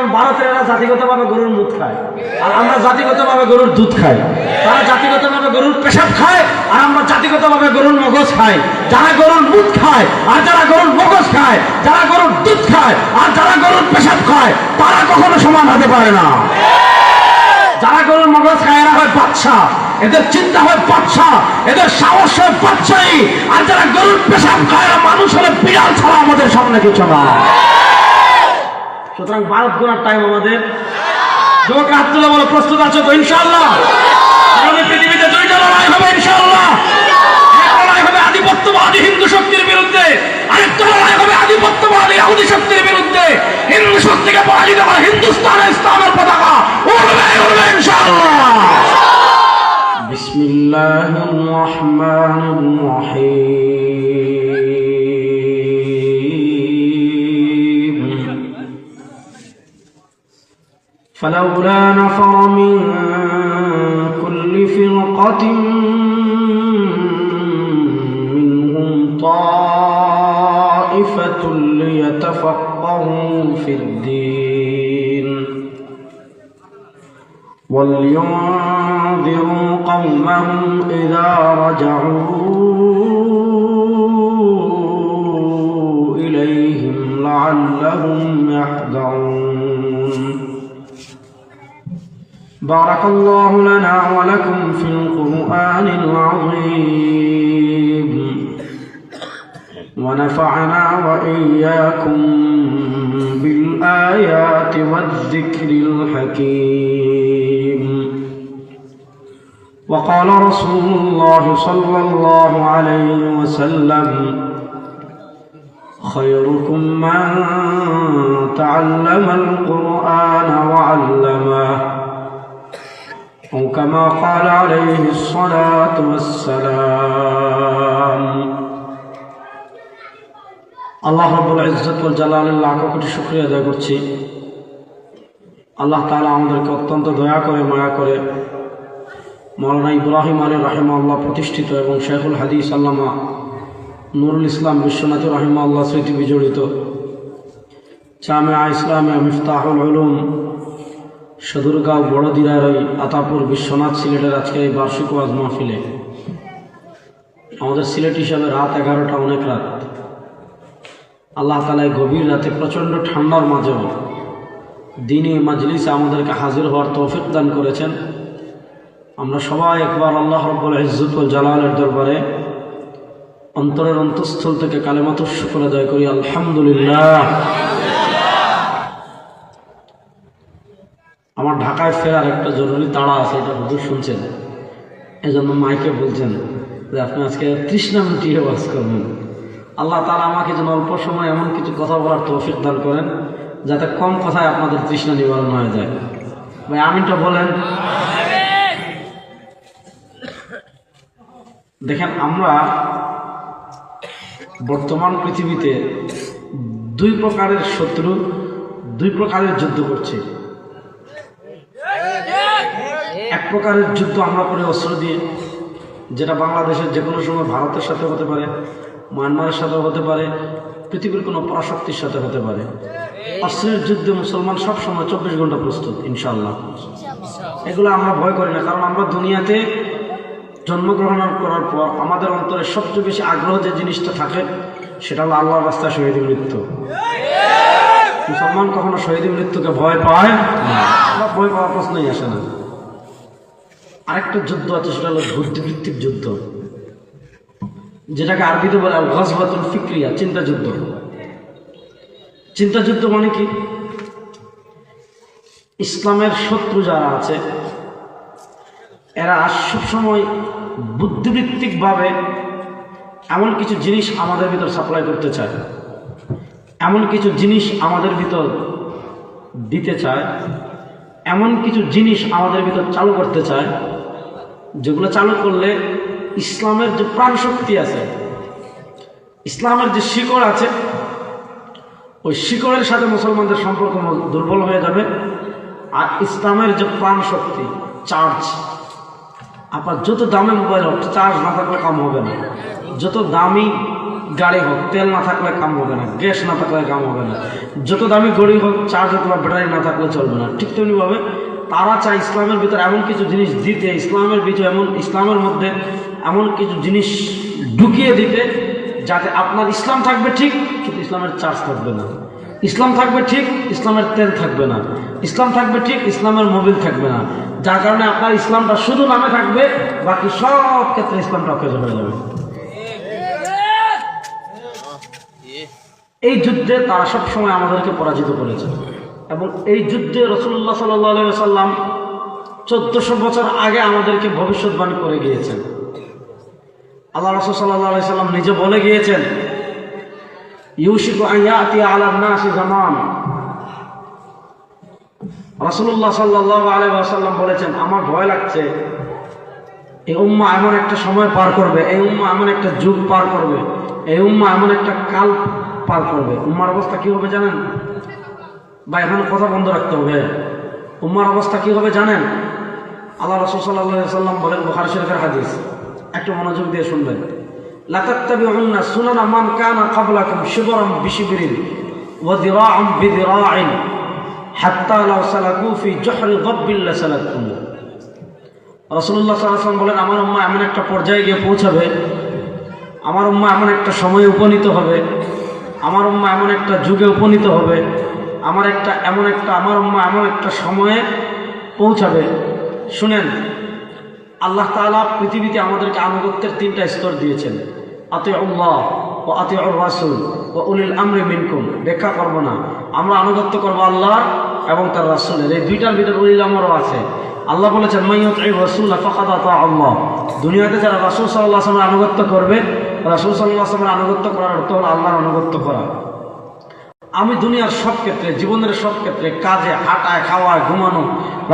যেমন ভারতের এরা জাতিগতভাবে গরুর দুধ খায়, আর আমরা জাতিগতভাবে গরুর দুধ খাই। তারা জাতিগতভাবে গরুর পেশাব খায়, আর আমরা জাতিগতভাবে গরুর মগজ খাই। যারা গরুর দুধ খায় আর যারা গরুর মগজ খায়, যারা গরুর দুধ খায় আর যারা গরুর পেশাব খায়, তারা কখনো সমান হতে পারে না। যারা গরুর মগজ খায় এরা হয় বাদশা, এদের চিন্তা হয় বাদশা, এদের সাহস হয় বাদশাহী। আর যারা গরুর পেশাব খায় এরা মানুষ হলে বিড়াল ছাড়া আমাদের সামনে কিছু না। সুতরাং ভারত গোনার টাইম আমাদের। যুবক হাত তুলে বলো, প্রস্তুত আছো তো? ইনশাআল্লাহ আমাদের পৃথিবীতে দুইটা লড়াই হবে ইনশাআল্লাহ। এক লড়াই হবে আধিপত্যবাদী হিন্দু শক্তির বিরুদ্ধে, আরেকটা লড়াই হবে আধিপত্যবাদী ইহুদি শক্তির বিরুদ্ধে। হিন্দু শক্তিকে পরাজিত করে হিন্দুস্তানে ইসলামের পতাকা উড়বে উড়বে ইনশাআল্লাহ। বিসমিল্লাহির রহমানির রহিম। فلولا نفر من كل فرقة منهم طائفة ليتفقهوا في الدين ولينذروا قومهم إذا رجعوا إليهم لعلهم يحذرون. بارك الله لنا ولكم في القرآن العظيم ونفعنا وإياكم بالآيات والذكر الحكيم. وقال رسول الله صلى الله عليه وسلم: خيركم من تعلم القرآن وعلمه أو كما قال عليه الصلاة والسلام. আল্লাহ রাব্বুল ইজ্জত ওয়াল জালালের লাখ কোটি শুকরিয়া আদায় করছি। আল্লাহ তাআলা আমাদেরকে অত্যন্ত দয়া করে মায়া করে মাওলানা ইব্রাহিম আলী রাহিমাহুল্লাহ প্রতিষ্ঠিত এবং শেখুল হাদিস আল্লামা নুরুল ইসলাম বিশ্বনাথী রাহিমাহুল্লাহ স্মৃতি বিজড়িত জামিয়া ইসলামিয়া মিফতাহুল উলুম সদরগাঁও বড়দিরার ওই আতাপুর বিশ্বনাথ সিলেটের আজকের এই বার্ষিক ওয়াজ মাহফিলে আমাদের সিলেট হিসাবে রাত 11টা, অনেক রাত। আল্লাহ তাআলা গভীর রাতে প্রচণ্ড ঠান্ডার মাঝেও দিনী মাজলিসে আমাদেরকে হাজির হওয়ার তৌফিক দান করেছেন। আমরা সবাই একবার আল্লাহ রাব্বুল ইজ্জত ওয়াল জালালের দরবারে অন্তরের অন্তঃস্থল থেকে কালেমাতুশ শুকর আদায় করি, আলহামদুলিল্লাহ। আমার ঢাকায় ফেরার একটা জরুরি তাড়া আছে, এটা হুজুর শুনছেন, এজন্য মাইকে বলছেন যে আপনি আজকে 30 মিনিট ওয়াজ করবেন। আল্লাহ তাআলা আমাকে যেন অল্প সময় এমন কিছু কথা বলার তৌফিক দান করেন যাতে কম কথায় আপনাদের তৃষ্ণা নিবারণ হয়ে যায়। ভাই আমিনটা বলেন। দেখেন, আমরা বর্তমান পৃথিবীতে দুই প্রকারের শত্রু, দুই প্রকারের যুদ্ধ করছি। এক প্রকারের যুদ্ধ আমরা করি অস্ত্র দিয়ে, যেটা বাংলাদেশের যে কোনো সময় ভারতের সাথে হতে পারে, মায়ানমারের সাথে হতে পারে, পৃথিবীর কোনো পরাশক্তির সাথে হতে পারে। অস্ত্রের যুদ্ধে মুসলমান সব সময় 24 ঘন্টা প্রস্তুত ইনশাআল্লাহ। এগুলো আমরা ভয় করি না, কারণ আমরা দুনিয়াতে জন্মগ্রহণ করার পর আমাদের অন্তরে সবচেয়ে বেশি আগ্রহ যে জিনিসটা থাকে সেটা হলো আল্লাহর রাস্তায় শহীদ মৃত্যু। মুসলমান কখনো শহীদ মৃত্যুকে ভয় পায় না, ভয় পাওয়ার প্রশ্নই আসে না। আরেকটা যুদ্ধ আছে, সেটা হলো বুদ্ধিবৃত্তিক যুদ্ধ, যেটাকে আরবিতে বলে আল গজওয়াতুল ফিকরিয়া, চিন্তা যুদ্ধ। চিন্তা যুদ্ধ মানে কি? ইসলামের শত্রু যারা আছে এরা সবসময় বুদ্ধিবৃত্তিকভাবে এমন কিছু জিনিস আমাদের ভিতর সাপ্লাই করতে চায়, এমন কিছু জিনিস আমাদের ভিতর দিতে চায়, এমন কিছু জিনিস আমাদের ভিতর চালু করতে চায়, যেগুলো চালু করলে ইসলামের যে প্রাণ শক্তি আছে, ইসলামের যে শিকড় আছে, ওই শিকড়ের সাথে মুসলমানদের সম্পর্ক দুর্বল হয়ে যাবে। আর ইসলামের যে প্রাণ শক্তি, চার্জ, আপনার যত দামে মোবাইল হোক, চার্জ না থাকলে কাম হবে না। যত দামি গাড়ি হোক, তেল না থাকলে কাম হবে না, গ্যাস না থাকলে কাম হবে না, যত দামি গাড়ি হোক চার্জ অথবা ব্যাটারি না থাকলে চলবে না। ঠিক তেমনিভাবে তারা চায় ইসলামের ভিতরে এমন কিছু জিনিস দিতে, ইসলামের মধ্যে এমন কিছু জিনিস ঢুকিয়ে দিতে যাতে আপনার ইসলাম থাকবে ঠিক কিন্তু ইসলামের চার্জ থাকবে না, ইসলাম থাকবে ঠিক ইসলামের তেল থাকবে না, ইসলাম থাকবে ঠিক ইসলামের মোবিল থাকবে না, যার কারণে আপনার ইসলামটা শুধু নামে থাকবে, বাকি সব ক্ষেত্রে ইসলামটা অকেজ হয়ে যাবে। এই যুদ্ধে তারা সবসময় আমাদেরকে পরাজিত করেছে এবং এই যুদ্ধে রাসূলুল্লাহ সাল্লাল্লাহু আলাইহি ওয়াসাল্লাম 1400 বছর আগে আমাদেরকে ভবিষ্যৎবাণী করে গিয়েছেন। আল্লাহ রাসূল সাল্লাল্লাহু আলাইহি ওয়াসাল্লাম নিজে বলে গিয়েছেন, ইউশিকু আন ইয়াতি আলা নাসি জামান। রাসূলুল্লাহ সাল্লাল্লাহু আলাইহি ওয়াসাল্লাম বলেছেন, আমার ভয় লাগছে এই উম্মাহ এমন একটা সময় পার করবে, এই উম্মাহ এমন একটা যুগ পার করবে, এই উম্মাহ এমন একটা কাল পার করবে। উম্মার অবস্থা কি হবে জানেন? বা এখানে কথা বন্ধ রাখতে হবে। উম্মার অবস্থা কি হবে জানেন? আল্লাহ রাসূল সাল্লাল্লাহু আলাইহি ওয়াসাল্লাম বলেন, বুখারী শরীফের হাদিস, একটু মনোযোগ দিয়ে শুনবেন। লা তাত্তাবিউন্না সুনানা মান কানা ক্বাবলাকুম শিবরান বিশিবরিন ওয়া যিরাআন বিযিরা'ইন হাত্তা লাউ সালাকু ফি জুহরি যাব্বিল লাসালাকতুম। রাসূলুল্লাহ সাল্লাল্লাহু আলাইহি ওয়াসাল্লাম বলেন, আমার উম্মাহ এমন একটা পর্যায়ে গিয়ে পৌঁছাবে, আমার উম্মাহ এমন একটা সময়ে উপনীত হবে, আমার উম্মাহ এমন একটা যুগে উপনীত হবে, আমার উম্মাহ এমন একটা সময়ে পৌঁছাবে। শুনেন, আল্লাহ তাআলা পৃথিবীতে আমাদেরকে আনুগত্যের 3টা স্তর দিয়েছেন, আতিউল্লাহ ওয়া আতিউর রাসূল ওয়া উলিল আমরি মিনকুম। ব্যাখ্যা করব না, আমরা আনুগত্য করব আল্লাহর এবং তার রাসূলের। এই 2টার ভিতরে উলিল আমরও আছে। আল্লাহ বলেছেন, মাইয়ুতি'র রাসূল ফাকাদ আতা আল্লাহ। দুনিয়াতে যারা রাসূল সাল্লাল্লাহু আলাইহি ওয়াসাল্লামের আনুগত্য করবে, রাসূল সাল্লাল্লাহু আলাইহি ওয়াসাল্লামের আনুগত্য করার অর্থ হলো আল্লাহর আনুগত্য করা। আমি দুনিয়ার সব ক্ষেত্রে, জীবনের সব ক্ষেত্রে, কাজে, হাঁটায়, খাওয়ায়, ঘুমানো,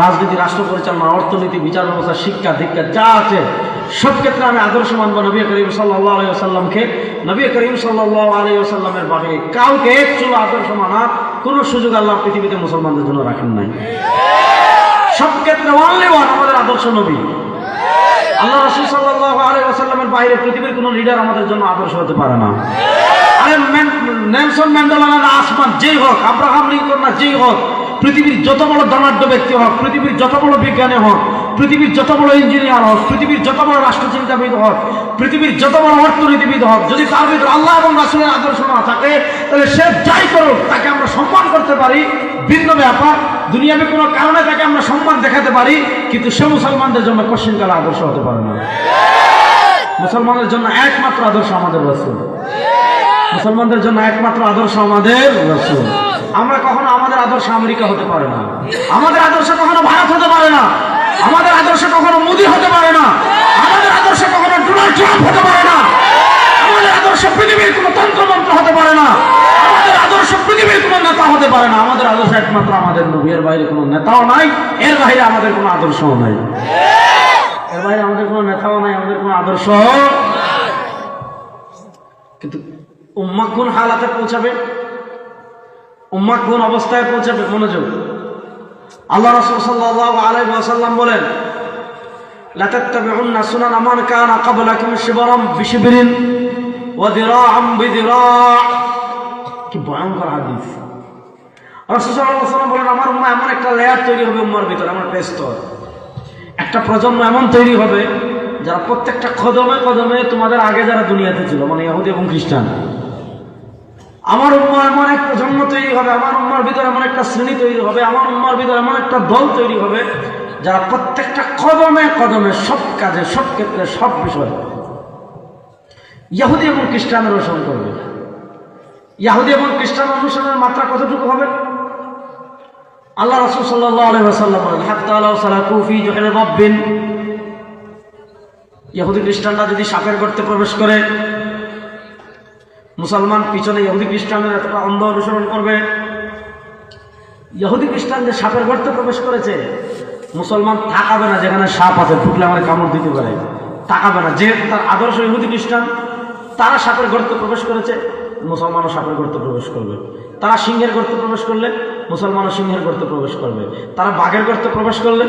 রাজনীতি, রাষ্ট্র পরিচালনা, অর্থনীতি, বিচার ব্যবস্থা, শিক্ষা দীক্ষা যা আছে সব ক্ষেত্রে আমি আদর্শ মানব নবী করিম সাল্লাল্লাহু আলাইহি ওয়াসাল্লামকে। নবী করিম সাল্লাল্লাহু আলাইহি ওয়াসাল্লামের বাহিরে কাউকে এক চুলো আদর্শ মানার কোনো সুযোগ আল্লাহ পৃথিবীতে মুসলমানদের জন্য রাখেন নাই। সব ক্ষেত্রে অনলি ওয়ান আমাদের আদর্শ নবী। আল্লাহ রাসূল সাল্লাল্লাহু আলাইহি ওয়াসাল্লামের বাইরে পৃথিবীর কোনো লিডার আমাদের জন্য আদর্শ হতে পারে না। আরে নেলসন ম্যান্ডেলা না আসমান যেই হোক, আব্রাহাম লিঙ্কন না যেই হোক, পৃথিবীর যত বড় ধনাঢ্য ব্যক্তি হোক, পৃথিবীর যত বড় বিজ্ঞানী হোক, পৃথিবীর যত বড় ইঞ্জিনিয়ার হোক, পৃথিবীর যত বড় রাষ্ট্রচিন্তাবিদ হোক, পৃথিবীর যত বড় অর্থনীতিবিদ হোক, যদি তার ভিতরে আল্লাহ এবং রাসূলের আদর্শ না থাকে, তাহলে সে যাই করুক তাকে আমরা সম্মান করতে পারি, ভিন্ন ব্যাপার। দুনিয়াবি কোনো কারণে তাকে আমরা সম্মান দেখাতে পারি, কিন্তু সে মুসলমানদের জন্য কোশ্চিনকালে আদর্শ হতে পারে না। মুসলমানদের জন্য একমাত্র আদর্শ আমাদের রাসূল। মুসলমানদের জন্য একমাত্র আদর্শ আমাদের রাসূল। আমরা কখনো আমাদের আদর্শ আমেরিকা হতে পারে না, আমাদের আদর্শ কখনো ভারত হতে পারে না, আমাদের আদর্শ কখনো মোদি হতে পারে না, আমাদের আদর্শ কখনো ডোনাল্ড ট্রাম্প হতে পারে না, আমাদের আদর্শ পৃথিবীর কোনো তন্ত্রমন্ত্র হতে পারে না, আমাদের আদর্শ পৃথিবীর কোনো নেতা হতে পারে না। আমাদের আদর্শ একমাত্র আমাদের নবী। এর বাইরে কোনো নেতাও নাই, এর বাইরে আমাদের কোনো আদর্শও নাই, এর বাইরে আমাদের কোনো নেতাও নাই, আমাদের কোনো আদর্শ। কিন্তু উম্মাহ কোন হালাতে পৌঁছাবে, উম্মাহ কোন অবস্থায় পৌঁছাবে? মনোযোগ। আল্লাহ রাসূল সাল্লাল্লাহু আলাইহি ওয়াসাল্লাম বলেন, লা তাত্তাবিউন্না সুনানা মান কানা ক্বাবলাকুম শিবরান বিশিবরিন ওয়া যিরাআন বিযিরা'। কি ভয়ঙ্কর হাদিস। রাসূল সাল্লাল্লাহু আলাইহি ওয়াসাল্লাম বলেন, আমার উম্মাহ এমন একটা লেয়ার তৈরি হবে উম্মার ভিতরে, এমন একটা স্তর, একটা প্রজন্ম এমন তৈরি হবে যারা প্রত্যেকটা কদমে কদমে তোমাদের আগে যারা দুনিয়াতে ছিল, মানে ইহুদি এবং খ্রিস্টান। আমার উম্মাহ এমন এক প্রজন্ম তৈরি হবে, আমার উম্মার ভিতরে এমন একটা শ্রেণী তৈরি হবে, আমার উম্মার ভিতরে এমন একটা দল তৈরি হবে যারা প্রত্যেকটা কদমে কদমে সব কাজে, সব ক্ষেত্রে, সব বিষয়ে ইহুদি এবং খ্রিস্টানের অনুসরণ করবে। ইহুদি এবং খ্রিস্টান অনুসরণের মাত্রা কতটুকু হবে? আল্লাহ রাসূল সাল্লাল্লাহু আলাইহি ওয়াসাল্লাম বলেন, হাত্তা লাউ সালাকু ফি জুহরি যাব্বিন। ইহুদি খ্রিস্টানরা যদি সাপের গর্তে প্রবেশ করে, মুসলমান পিছনে ইহুদি খ্রিস্টানের এতটা অন্ধ অনুসরণ করবে। ইহুদি খ্রিস্টান যে সাপের গর্তে প্রবেশ করেছে, মুসলমান তাকাবে না যেখানে সাপ আছে, ঢুকলে আমার কামড় দিতে পারে, তাকাবে না। যে তার আদর্শ ইহুদি খ্রিস্টান, তারা সাপের গর্তে প্রবেশ করেছে, মুসলমানও সাপের গর্তে প্রবেশ করবে। তারা সিংহের গর্তে প্রবেশ করলে মুসলমানও সিংহের গর্তে প্রবেশ করবে। তারা বাঘের গর্তে প্রবেশ করলে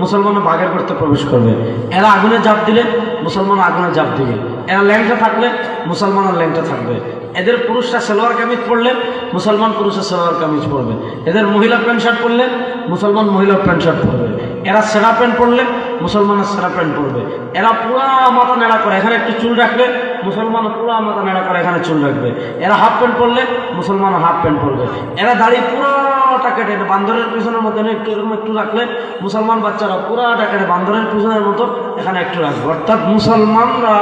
মুসলমানও বাঘের গর্তে প্রবেশ করবে। এরা আগুনে ঝাঁপ দিলে মুসলমান আগুনে ঝাঁপ দিবে। এরা ল্যাংটা থাকলে মুসলমানের ল্যাংটা থাকবে, এদের পুরুষরা সালোয়ার কামিজ পরলে মুসলমান পুরুষের সালোয়ার কামিজ পরবে, এদের মহিলা প্যান্ট শার্ট পরলে মুসলমান মহিলা প্যান্ট শার্ট পরবে, এরা সেরা প্যান্ট পরলে মুসলমানের সেরা প্যান্ট পরবে, এরা পুরা মাথা নেড়া করে এখানে একটু চুল রাখলে মুসলমান পুরা মাথা নেড়া করে এখানে চুল রাখবে, এরা হাফ প্যান্ট পরলে মুসলমান হাফ প্যান্ট পরবে, এরা দাড়ি পুরাটা কেটে বান্দরের পিছনের মতো একটু এরকম একটু রাখলে মুসলমান বাচ্চারা পুরাটা কেটে বান্দরের পিছনের মতো এখানে একটু রাখবে। অর্থাৎ মুসলমানরা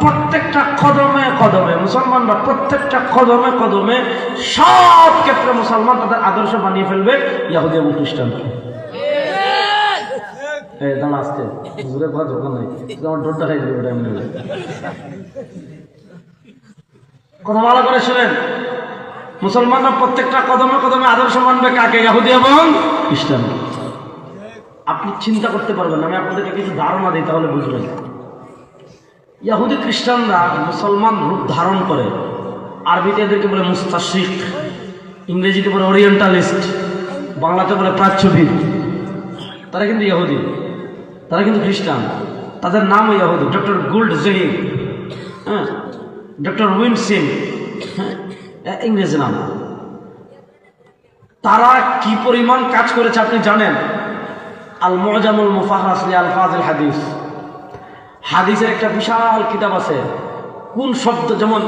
প্রত্যেকটা কদমে কদমে মুসলমানরা প্রত্যেকটা কদমে কদমে সব ক্ষেত্রে মুসলমান তাদের আদর্শ বানিয়ে ফেলবে ইহুদি এবং খ্রিস্টানকে। দাঁড়া আসতে হুজুরের কথা দরকার নাই, আমার ডোরটা খাই দেবে ওটা এমনি কথা ভালো করে শুনেন। মুসলমানরা প্রত্যেকটা কদমে কদমে আদর্শ মানবে কাকে? ইহুদি এবং খ্রিস্টান। আপনি চিন্তা করতে পারবেন, আমি আপনাদেরকে কিছু ধারণা দিই তাহলে বুঝবেন। ইহুদি খ্রিস্টানরা মুসলমান রূপ ধারণ করে, আরবিতে এদেরকে বলে মুস্তাশরিক, ইংরেজিতে বলে ওরিয়েন্টালিস্ট, বাংলাতে বলে প্রাচ্যবিদ। তারা কিন্তু ইহুদি, তারা কিন্তু খ্রিস্টান, তাদের নামও ইহুদি। ডক্টর গুল্ড জেহির, হ্যাঁ, ডক্টর উইনসিম, হ্যাঁ, ইংরেজি নাম। তারা কি পরিমাণ কাজ করেছে আপনি জানেন? আল মুআজামুল মুফাহরাস লি আলফাজিল হাদিস, হাদিসের একটা বিশাল কিতাব আছে। কোন শব্দ, যেমন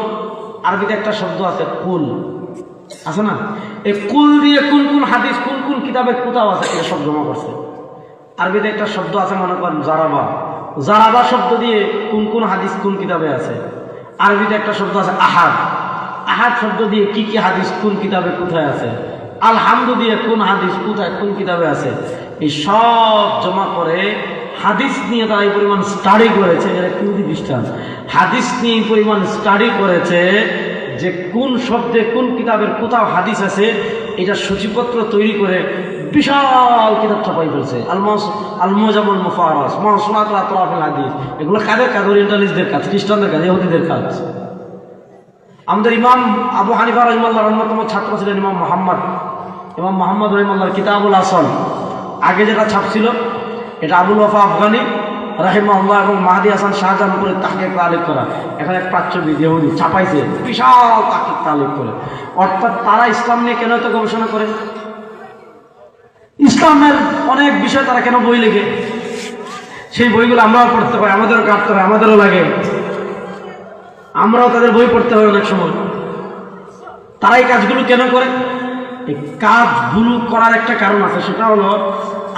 আরবিতে একটা শব্দ আছে কুল, আছে না? এই কুল দিয়ে কোন কোন হাদিস কোন কোন কিতাবে কোথাও আছে এটা সব জমা করছে। আরবিতে একটা শব্দ আছে, মনে করেন জারাবা, জারাবা শব্দ দিয়ে কোন কোন হাদিস কোন কিতাবে আছে। আরবিতে একটা শব্দ আছে আহাদ, আহাদ শব্দ দিয়ে কি কি হাদিস কোন কিতাবে কোথায় আছে। আলহামদু দিয়ে কোন হাদিস কোথায় কোন কিতাবে আছে। এই সব জমা করে হাদিস নিয়ে তারা এই পরিমাণ স্টাডি করেছে, যারা ইহুদি খ্রিস্টান হাদিস নিয়ে এই পরিমাণ স্টাডি করেছে যে কোন শব্দে কোন কিতাবের কোথাও হাদিস আছে, এটা সূচিপত্র তৈরি করে বিশাল কিতাব ছাপাই ফেলছে। আল মুআজামুল মুফাহরাস মাওসুআতুল আতরাফিল হাদিস। এগুলো কাদের কাজ? ওরিয়েন্টালিস্টদের কাজ, খ্রিস্টানদের কাজ, ইহুদিদের কাজ। আমাদের ইমাম আবু হানিফা রাহিমাহুল্লাহর অন্যতম ছাত্র ছিলেন ইমাম মোহাম্মদ রাহিমাহুল্লাহর কিতাবুল আসল। আগে যেটা ছাপছিল এটা আবুল ওয়াফা আফগানি রাহিমাহুল্লাহ এবং মাহদি হাসান শাহজাহানপুরের তাহকিক তালিক করা, এখানে এক প্রাচ্যবিদ ইহুদি ছাপাইছে বিশাল তাহকিক তালিক করে। অর্থাৎ তারা ইসলাম নিয়ে কেন এত গবেষণা করে? ইসলামের অনেক বিষয় তারা কেন বই লেখে? সেই বইগুলো আমরাও পড়তে পারি, আমাদেরও কাটতে হয়, আমাদেরও লাগে, আমরাও তাদের বই পড়তে হয় অনেক সময়। তারা এই কাজগুলো কেন করে? এই কাজগুলো করার একটা কারণ আছে, সেটা হলো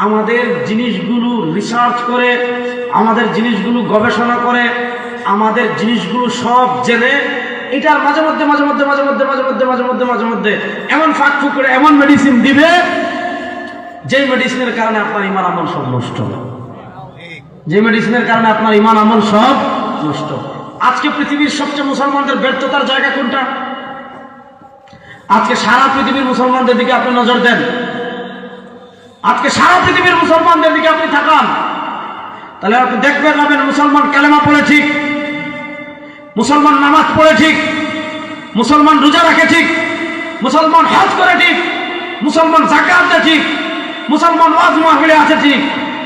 আমাদের জিনিসগুলো রিসার্চ করে, আমাদের জিনিসগুলো গবেষণা করে, আমাদের জিনিসগুলো সব জেনে এটার মাঝে মধ্যে মাঝে মধ্যে মাঝে মধ্যে মাঝে মধ্যে মাঝে মধ্যে মাঝে মধ্যে এমন ফাঁক ফুক করে এমন মেডিসিন দিবে যে মেডিসিনের কারণে আপনার ইমান আমল সব নষ্ট, যে মেডিসিনের কারণে আপনার ইমান আমল সব নষ্ট। আজকে পৃথিবীর সবচেয়ে মুসলমানদের ব্যর্থতার জায়গা কোনটা? আজকে সারা পৃথিবীর মুসলমানদের দিকে আপনি নজর দেন, আজকে সারা পৃথিবীর মুসলমানদের দিকে আপনি তাকান, তাহলে আপনি দেখবেন পাবেন মুসলমান কালেমা পড়ে ঠিক, মুসলমান নামাজ পড়ে ঠিক, মুসলমান রোজা রাখে ঠিক, মুসলমান হজ করে ঠিক, মুসলমান যাকাত দেয় ঠিক, মুসলমান ওয়াজ মাহফিলে আছে ঠিক,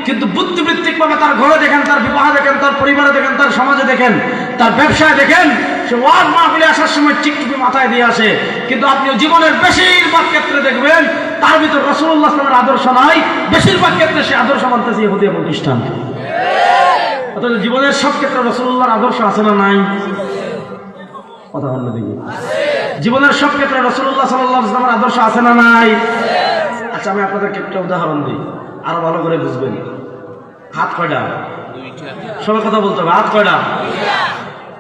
কিন্তু বুদ্ধিবৃত্তিক ভাবে তার ঘরে দেখেন, তার বিবাহে দেখেন, তার পরিবারে দেখেন, তার সমাজে দেখেন, তার ব্যবসায় দেখেন, সে ওয়াজ মাহফিলে আসার সময় টিকটুপি মাথায় দিয়ে আসে, কিন্তু আপনি জীবনের বেশিরভাগ ক্ষেত্রে দেখবেন তার ভিতর রাসূলুল্লাহ সাল্লাল্লাহু আলাইহি ওয়াসাল্লামের আদর্শ নাই, বেশিরভাগ ক্ষেত্রে সে আদর্শ মানতেছে ইহুদি এবং খ্রিস্টান। অথচ জীবনের সব ক্ষেত্রে রাসূলুল্লাহর আদর্শ আছে না নাই? কথা বললে দেখি, জীবনের সব ক্ষেত্রে রাসূলুল্লাহ সাল্লাল্লাহু আলাইহি ওয়াসাল্লামের আদর্শ আছে না নাই? আচ্ছা, আমি আপনাদেরকে একটা উদাহরণ দিই, আরো ভালো করে বুঝবেন। হাত কয়টা? সবাই কথা বলতে হবে। হাত কয়টা?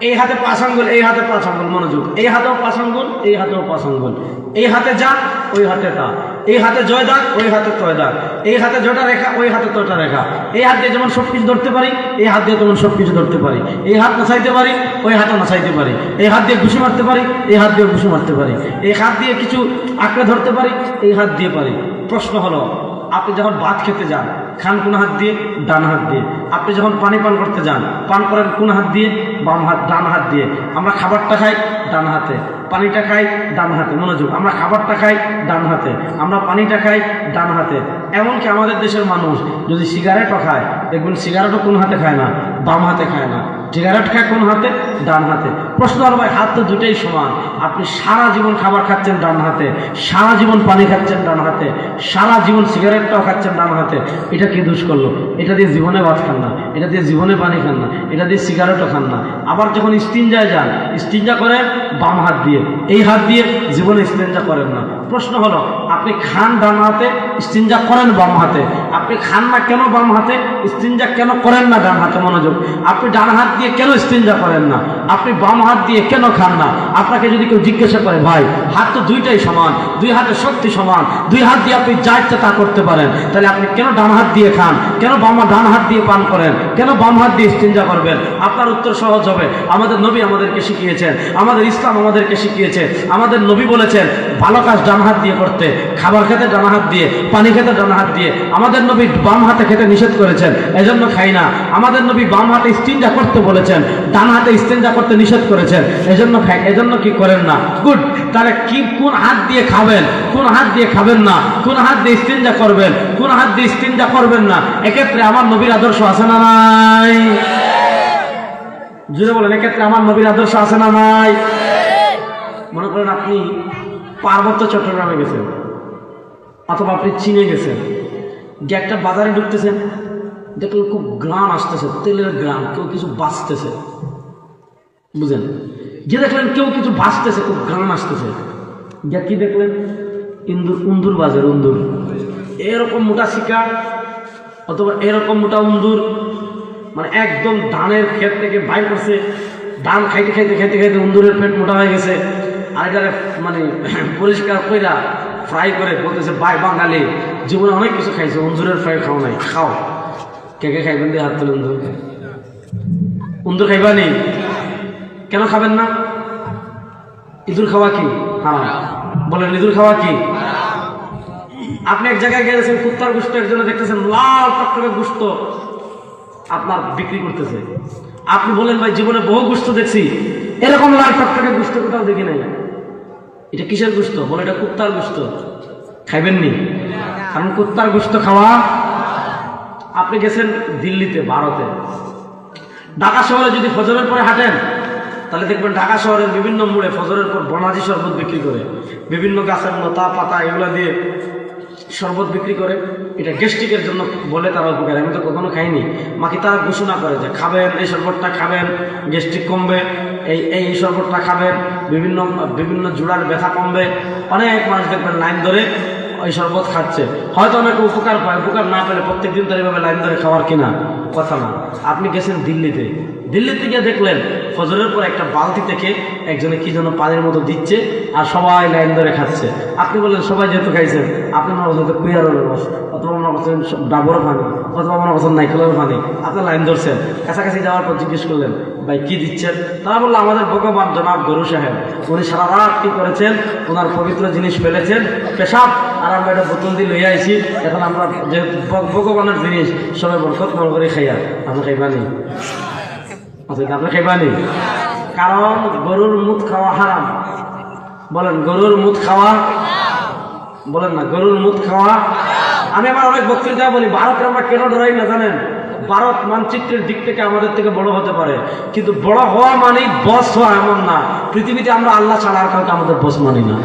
এই হাতে 5 আঙ্গুল, এই হাতে 5 আঙ্গুল, মনোযোগ। এই হাতেও 5 আঙ্গুল, এই হাতেও 5 আঙ্গুল। এই হাতে যা, ওই হাতে তা। এই হাতে জয় দাগ, ওই হাতে তয় দাগ। এই হাতে জটা রেখা, ওই হাতে তয়টা রেখা। এই হাত দিয়ে যেমন সব কিছু ধরতে পারি, এই হাত দিয়ে তেমন সব কিছু ধরতে পারি। এই হাত নাচাইতে পারি, ওই হাতে নাচাইতে পারি। এই হাত দিয়ে ঘুষি মারতে পারি, এই হাত দিয়ে ঘুষি মারতে পারি। এই হাত দিয়ে কিছু আঁকড়ে ধরতে পারি, এই হাত দিয়ে পারি। প্রশ্ন হলো, আপনি যখন ভাত খেতে যান খান কোন হাত দিয়ে? ডান হাত দিয়ে। আপনি যখন পানি পান করতে যান পান করেন কোন হাত দিয়ে? বাম হাত, ডান হাত দিয়ে। আমরা খাবারটা খাই ডান হাতে, পানিটা খাই ডান হাতে। মনোযোগ, আমরা খাবারটা খাই ডান হাতে, আমরা পানিটা খাই ডান হাতে। এমনকি আমাদের দেশের মানুষ যদি সিগারেটও খায়, দেখবেন সিগারেটও কোন হাতে খায় না? বাম হাতে খায় না। সিগারেট খায় কোন হাতে? ডান হাতে। প্রশ্ন হলো ভাই হাত তো দুটাই সমান, আপনি সারা জীবন খাবার খাচ্ছেন ডান হাতে, সারা জীবন পানি খাচ্ছেন ডান হাতে, সারা জীবন সিগারেটটাও খাচ্ছেন ডান হাতে, এটা কি দোষ করলো? এটা দিয়ে জীবনে ভাত খান না, এটা দিয়ে জীবনে পানি খান না, এটা দিয়ে সিগারেটও খান না। আবার যখন ইস্তিনজায় যান, ইস্তিনজা করেন বাম হাত দিয়ে, এই হাত দিয়ে জীবনে ইস্তিনজা করেন না। প্রশ্ন হলো আপনি খান ডান হাতে, ইস্তিনজা করেন বাম হাতে, আপনি খান না কেন বাম হাতে, ইস্তিনজা কেন করেন না ডান হাতে? মনোযোগ। আপনি ডান হাত দিয়ে কেন ইস্তিনজা করেন না, আপনি বাম হাত দিয়ে কেন খান না? আপনাকে যদি কেউ জিজ্ঞাসা করে ভাই হাত তো দুইটাই সমান, দুই হাতের শক্তি সমান, দুই হাত দিয়ে আপনি যা ইচ্ছা তা করতে পারেন, তাহলে আপনি কেন ডান হাত দিয়ে খান, কেন ডান হাত দিয়ে পান করেন, কেন বাম হাত দিয়ে ইস্তিনজা করবেন? আপনার উত্তর সহজ হবে, আমাদের নবী আমাদেরকে শিখিয়েছেন, আমাদের ইসলাম আমাদেরকে শিখিয়েছে, আমাদের নবী বলেছেন ভালো কাজ ডান হাত দিয়ে করতে, খাবার খেতে ডান হাত দিয়ে, পানি খেতে ডান হাত দিয়ে। আমাদের নবী বাম হাতে খেতে নিষেধ করেছেন, এজন্য খাই না। আমাদের নবী বাম হাতে ইস্তিনজা করতে বলেছেন, ডান হাতে ইস্তিনজা করতে নিষেধ করেছেন, এজন্য খাই, এজন্য কি করেন না? গুড। তাহলে কি কোন হাত দিয়ে খাবেন, কোন হাত দিয়ে খাবেন না, কোন হাত দিয়ে ইস্তিনজা করবেন, কোন হাত দিয়ে ইস্তিনজা করবেন না, এক্ষেত্রে আমার নবীর আদর্শ আছে না নাই? জুড়ে বলেন, এক্ষেত্রে আমার নবীর আদর্শ আছে না নাই? মনে করেন আপনি পার্বত্য চট্টগ্রামে গেছেন, অথবা আপনি চীনে গেছেন, গিয়ে একটা বাজারে ঢুকতেছেন, দেখলেন খুব গ্রাম আসতেছে, তেলের গ্রাম, কেউ কিছু বাঁচতেছে, বুঝলেন? যে দেখলেন কেউ কিছু বাঁচতেছে, খুব গ্রাম আসতেছে, গিয়ে কি দেখলেন? উন্দুর বাজার, উন্দুর এরকম মোটা শিকা অথবা এরকম মোটা উন্দুর, মানে একদম ধানের ক্ষেত থেকে বাইর করছে, ধান খাইতে খাইতে খাইতে খাইতে উন্দুরের পেট মোটা হয়ে গেছে, আর এটা মানে পরিষ্কার কইরা ফ্রাই করে বলতেছে ভাই বাঙালি জীবনে অনেক কিছু খাইছে, উন্দুরের ফ্রাই খাও নাই, খাও। কে কে খাইবেন দিয়ে হাত তুলে? উন্দুর খাইবানি? কেন খাবেন না? ইঁদুর খাওয়া কি হারাম? বলেন ইঁদুর খাওয়া কি? আপনি এক জায়গায় গিয়েছেন, কুত্তার গোশত একজনে দেখতেছেন লাল টকটকে গোশত আপনার বিক্রি করতেছে, আপনি বলেন ভাই জীবনে বহু গোশত দেখছি, এরকম লাল টকটকে গোশত কোথাও দেখি নাই। এটা কিসের গোশত? বলে এটা কুত্তার গোশত। খাইবেন নি? কারণ কুত্তার গোশত খাওয়া। আপনি গেছেন দিল্লিতে, ভারতে, ঢাকা শহরে যদি ফজরের পরে হাঁটেন তাহলে দেখবেন ঢাকা শহরের বিভিন্ন মোড়ে ফজরের পর বনাজি শরবত বিক্রি করে, বিভিন্ন গাছের লতা পাতা এগুলো দিয়ে শরবত বিক্রি করে। এটা গ্যাস্ট্রিকের জন্য বলে তারা উপকার, আমি তো কখনো খাইনি। মাকে তারা ঘোষণা করে যে খাবেন এই শরবতটা, খাবেন গ্যাস্ট্রিক কমবে, এই শরবতটা খাবেন, বিভিন্ন বিভিন্ন জোড়ার ব্যথা কমবে। অনেক মানুষ দেখবেন লাইন ধরে ওই শরবত খাচ্ছে, হয়তো অনেক উপকার পায়, উপকার না পেলে প্রত্যেকদিন তো এইভাবে লাইন ধরে খাওয়ার কিনা কথা না। আপনি গেছেন দিল্লিতে, দিল্লিতে গিয়ে দেখলেন ফজরের পর একটা বালতি থেকে একজনে কি যেন পানির মতো দিচ্ছে, আর সবাই লাইন ধরে খাচ্ছে। আপনি বললেন সবাই যেহেতু খাইছেন, আপনি মনে করছেন কুইয়ারের রস, অথবা মনে করছেন ডাবর পানি, অথবা মনে করছেন নাইকেলের পানি, আপনি লাইন ধরছেন। কাছাকাছি যাওয়ার পর জিজ্ঞেস করলেন ভাই কি দিচ্ছেন? তারা বললো আমাদের ভগবান জনাব গরু সাহেব, উনি সারা রাত কি করেছেন, ওনার পবিত্র জিনিস ফেলেছেন, পেশাব, আর আমরা এটা বোতল দিয়ে লইয়া আইছি, এখন আমরা যেহেতু ভগবানের জিনিস সবাই বরকত মনে করে খাইয়া, আমরা খাইবানি? আপনি খাইবানি? কারণ গরুর মুখ খাওয়া হারাম। বলেন গরুর মুখ খাওয়া, বলেন না গরুর মুখ খাওয়া। আমি আমার অনেক বক্তৃতা বলি, ভারতকে আমরা কেন ডরাই না জানেন? ভারত মানচিত্রের দিক থেকে আমাদের থেকে বড় হতে পারে, কিন্তু বড় হওয়া মানেই বস হওয়া এমন না। পৃথিবীতে আমরা আল্লাহ ছাড়া আর কাউকে আমাদের বস মানি না।